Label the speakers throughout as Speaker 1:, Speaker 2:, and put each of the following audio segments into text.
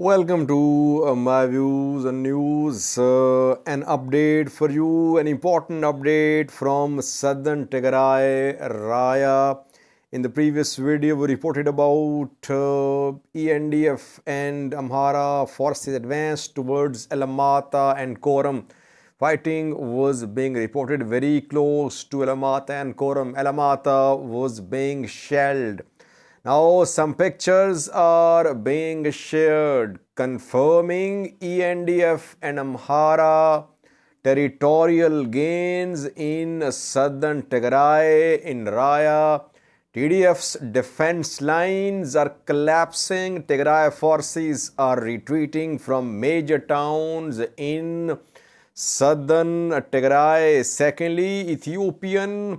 Speaker 1: Welcome to my views and news. An update for you, an important update from southern Tigray Raya. In the previous video, we reported about ENDF and Amhara forces advanced towards Alamata and Korem. Fighting was being reported very close to Alamata and Korem. Alamata was being shelled. Now, some pictures are being shared confirming ENDF and Amhara territorial gains in southern Tigray in Raya. TDF's defense lines are collapsing. Tigray forces are retreating from major towns in southern Tigray. Secondly, Ethiopian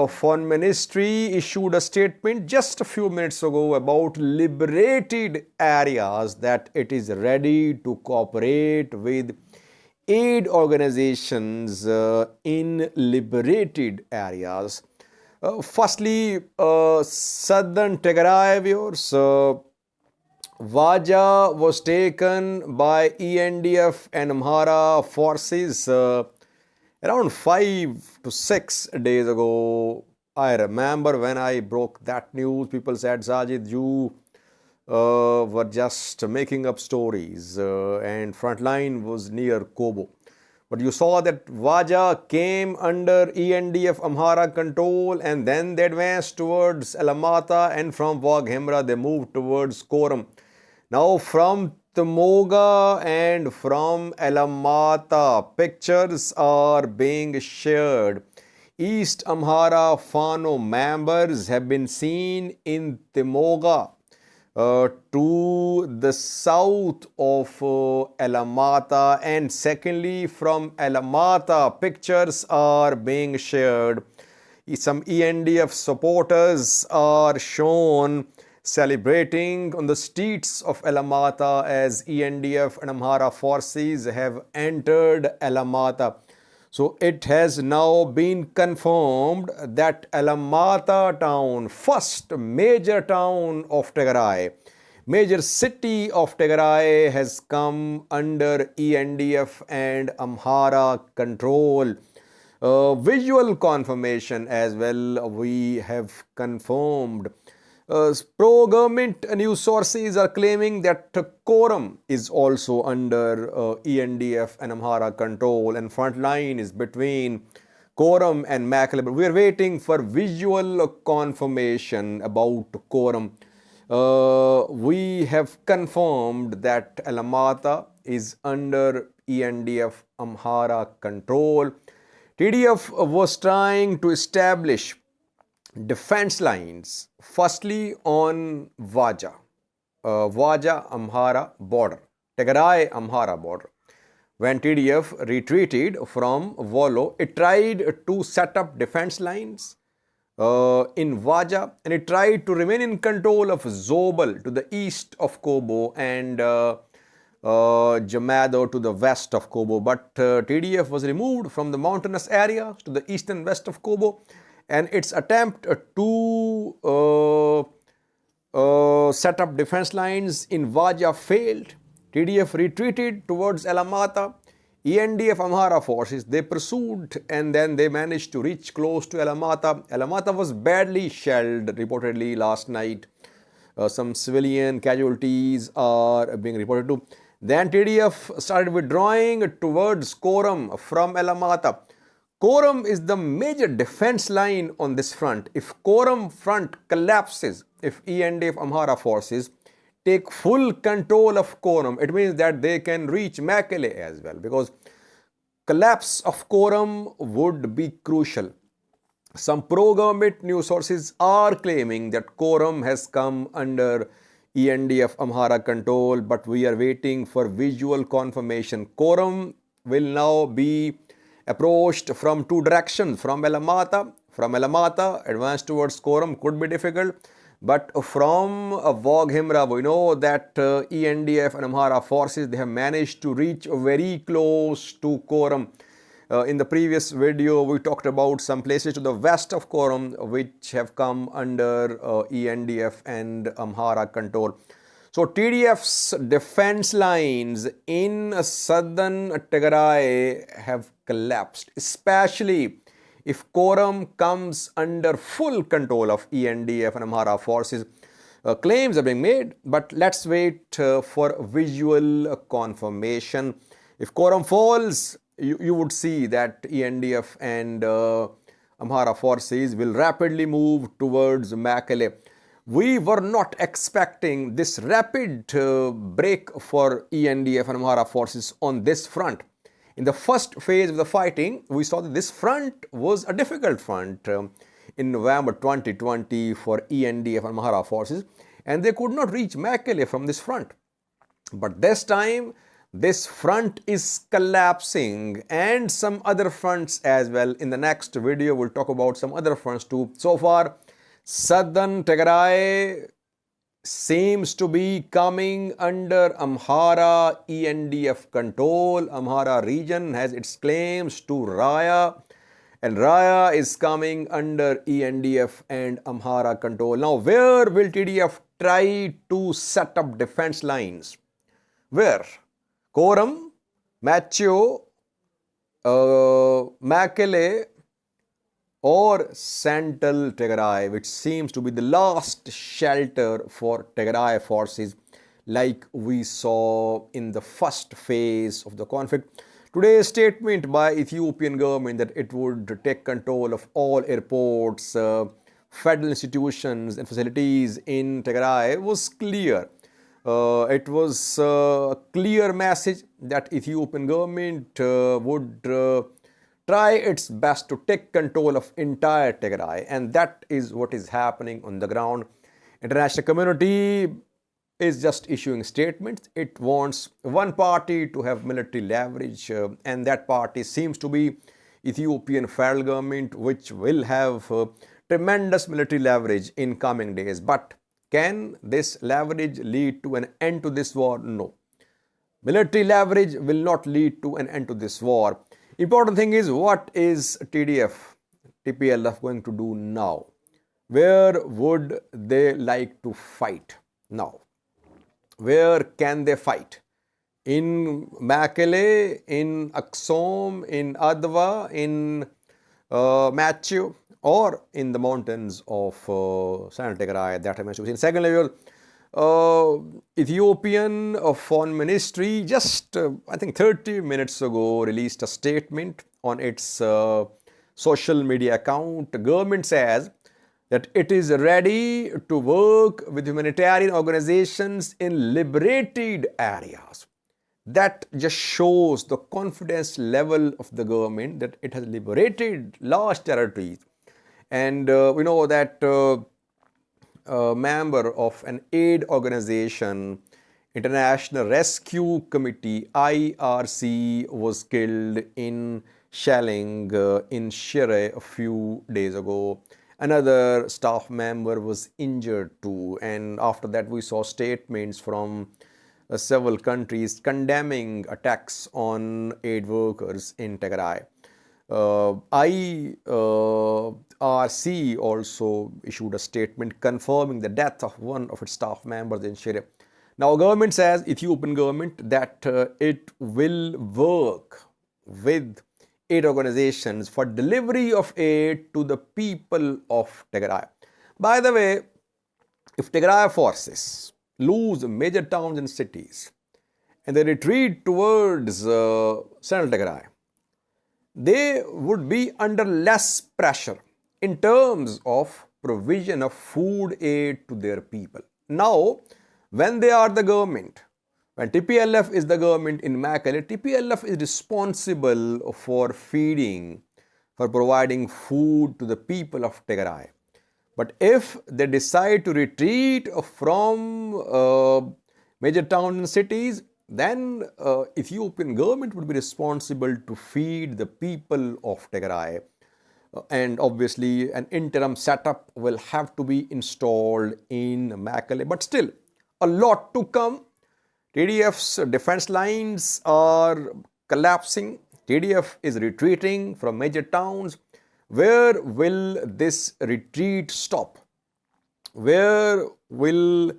Speaker 1: Foreign Ministry issued a statement just a few minutes ago about liberated areas that it is ready to cooperate with aid organizations in liberated areas. Firstly, southern Tigray viewers, Vaja was taken by ENDF and Amhara forces around 5 to 6 days ago. I remember when I broke that news, people said, Sajid, you were just making up stories and frontline was near Kobo. But you saw that Vaja came under ENDF Amhara control and then they advanced towards Alamata, and from Waghemra they moved towards Korem. Now from Tamoga and from Alamata, pictures are being shared. East Amhara Fano members have been seen in Tamoga to the south of Alamata, and secondly from Alamata, pictures are being shared. Some ENDF supporters are shown celebrating on the streets of Alamata as ENDF and Amhara forces have entered Alamata. So it has now been confirmed that Alamata town, first major town of Tigray, major city of Tigray, has come under ENDF and Amhara control. Visual confirmation as well, we have confirmed. Pro-government news sources are claiming that Korem is also under ENDF and Amhara control, and front line is between Korem and Makalabur. We are waiting for visual confirmation about Korem. We have confirmed that Alamata is under ENDF Amhara control. TDF was trying to establish defense lines, firstly on Vaja Amhara border, Tigray Amhara border. When TDF retreated from Volo, it tried to set up defense lines in Vaja, and it tried to remain in control of Zobel to the east of Kobo and Jamado to the west of Kobo. But TDF was removed from the mountainous areas to the east and west of Kobo, and its attempt to set up defense lines in Vaja failed. TDF retreated towards Alamata. ENDF Amhara forces, they pursued and then they managed to reach close to Alamata. Alamata was badly shelled reportedly last night. Some civilian casualties are being reported too. Then TDF started withdrawing towards Korem from Alamata. Korem is the major defense line on this front. If Korem front collapses, if ENDF Amhara forces take full control of Korem, it means that they can reach Mekelle as well, because collapse of Korem would be crucial. Some pro-government news sources are claiming that Korem has come under ENDF Amhara control, but we are waiting for visual confirmation. Korem will now be approached from two directions, from Alamata. From Alamata, advance towards Korem could be difficult, but from Waghemra, we know that ENDF and Amhara forces, they have managed to reach very close to Korem. In the previous video, we talked about some places to the west of Korem which have come under ENDF and Amhara control. So TDF's defense lines in southern Tigray have collapsed, especially if Korem comes under full control of ENDF and Amhara forces. Claims are being made, but let's wait for visual confirmation. If Korem falls, you would see that ENDF and Amhara forces will rapidly move towards Mekelle. We were not expecting this rapid break for ENDF and Amhara forces on this front. In the first phase of the fighting, we saw that this front was a difficult front in November 2020 for ENDF and Amhara forces, and they could not reach Mekelle from this front. But this time, this front is collapsing, and some other fronts as well. In the next video, we'll talk about some other fronts too. So far, southern Tigray seems to be coming under Amhara ENDF control. Amhara region has its claims to Raya, and Raya is coming under ENDF and Amhara control. Now, where will TDF try to set up defense lines? Where? Korem, Macho, Mekelle, or Central Tigray, which seems to be the last shelter for Tigray forces, like we saw in the first phase of the conflict. Today's statement by Ethiopian government that it would take control of all airports, federal institutions and facilities in Tigray was clear. It was a clear message that Ethiopian government would try its best to take control of entire Tigray, and that is what is happening on the ground. International community is just issuing statements. It wants one party to have military leverage, and that party seems to be Ethiopian federal government, which will have tremendous military leverage in coming days. But can this leverage lead to an end to this war? No. Military leverage will not lead to an end to this war. Important thing is, what is TDF, TPLF going to do now? Where would they like to fight now? Where can they fight? In Mekelle, in Aksum, in Adwa, in Machu, or in the mountains of Central Tigray that I mentioned. In second level, Ethiopian Foreign Ministry just I think 30 minutes ago released a statement on its social media account. The government says that it is ready to work with humanitarian organizations in liberated areas. That just shows the confidence level of the government that it has liberated large territories. And we know that a member of an aid organization, International Rescue Committee, IRC, was killed in shelling in Shire a few days ago. Another staff member was injured too, and after that we saw statements from several countries condemning attacks on aid workers in Tigray. IRC also issued a statement confirming the death of one of its staff members in Shire. Now, government says, Ethiopian government, that it will work with aid organizations for delivery of aid to the people of Tigray. By the way, if Tigray forces lose major towns and cities and they retreat towards Central Tigray, they would be under less pressure in terms of provision of food aid to their people. Now, when they are the government, when TPLF is the government in Mekelle, TPLF is responsible for feeding, for providing food to the people of Tigray. But if they decide to retreat from major towns and cities, then Ethiopian government would be responsible to feed the people of Tigray. And obviously an interim setup will have to be installed in Mekelle. But still, a lot to come. TDF's defense lines are collapsing. TDF is retreating from major towns. Where will this retreat stop? Where will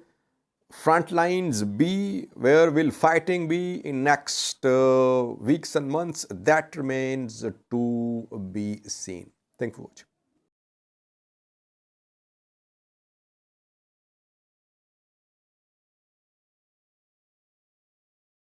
Speaker 1: front lines be, where will fighting be in next weeks and months, that remains to be seen. Thank you for watching.